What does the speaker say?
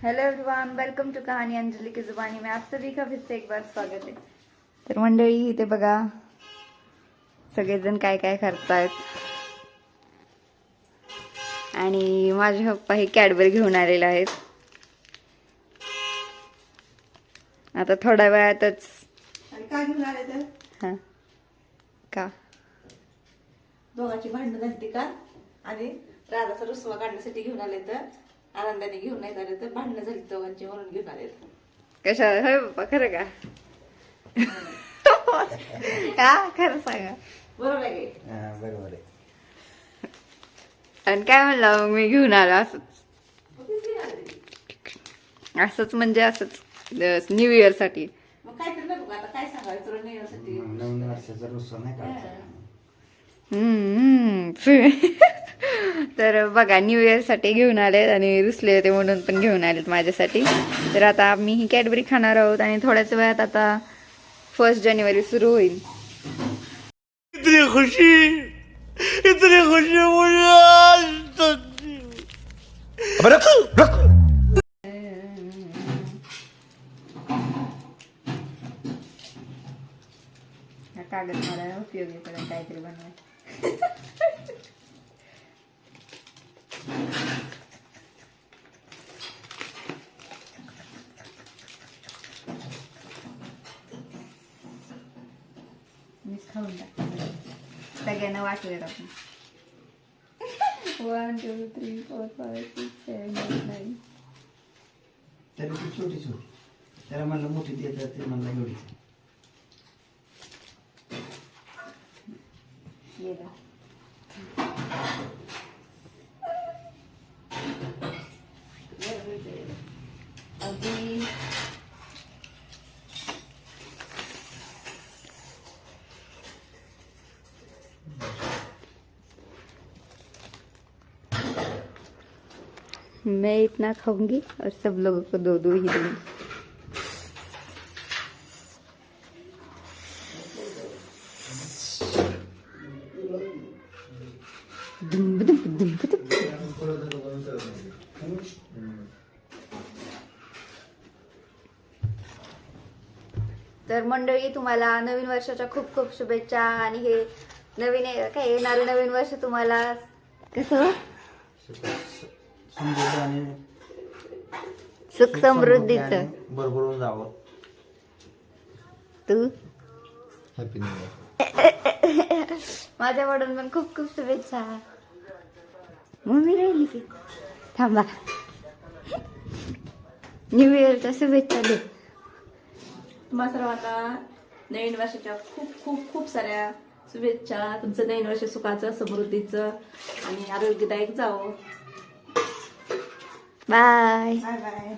Hello everyone, welcome to कहानी अंजलि की जुबानी में आप सभी का फिर से एक बार स्वागत है। तर मंडळी इथे बघा सगळेजण काय काय करतायत आणि माझे पप्पा हे कॅडबरी घेऊन आलेले आहेत। आता थोड्या वेळातच काय घेऊन आले तर हां का दोघांची भांडणं झाली का आणि राधाचा रुसवा काढण्यासाठी घेऊन आले तर आनंदाने घेऊन नाही आले तर भांडणं झाली दोघांची म्हणून घेऊन आले कशा होय पप्पा खरं का का खरं सांगा बरोबर आहे बरोबर आहे। आणि काय म्हणलं मग मी घेऊन आलो असंच म्हणजे असंच न्यू इयर साठी। मग काय तर नको आता काय सांगायचं तुला नाही यासाठी नवीन वर्षाचा रुसवा नाही काढायचा। तर बघा न्यू इयर साठी घेऊन आलेत आणि रुसले होते म्हणून पण घेऊन आलेत माझ्यासाठी। तर आता आम्ही ही कॅडबरी खाणार आहोत आणि थोड्याच वेळात आता 1 जानेवारी सुरू होईल। इतनी खुशी मुझे अबे रुक रुक। हा कागद मला उपयोगी पडेल काहीतरी बनवायला। मीच खाऊन टाक सगळ्यांना वाटूया आपण 1 2 3 4 5 6 7 8 9 तरी ती छोटी छोटी त्याला म्हणलं मोठी देतात ते म्हणलं एवढी ये गा अभी मैं इतना खाऊंगी और सब लोगों को दो दो ही दूंगी। दुम दुम दुम दुम। तर मंडळी तुम्हाला नवीन वर्षाच्या खूप खूप शुभेच्छा आणि हे नवीन काय येणारे नवीन वर्ष तुम्हाला कसं समृद्ध आणि सुख समृद्धीचं भरभरून जावं। तू हॅपी न्यू इयर। माझ्याकडून पण खूप खूप शुभेच्छा। मम्मी राहिली की थांबा न्यू इयरच्या शुभेच्छा दे तुम्हाला सर्वांना नवीन वर्षाच्या खूप खूप खूप साऱ्या शुभेच्छा। तुमचं नवीन वर्ष सुखाचं समृद्धीचं आणि आरोग्यदायक जावं। Bye bye bye.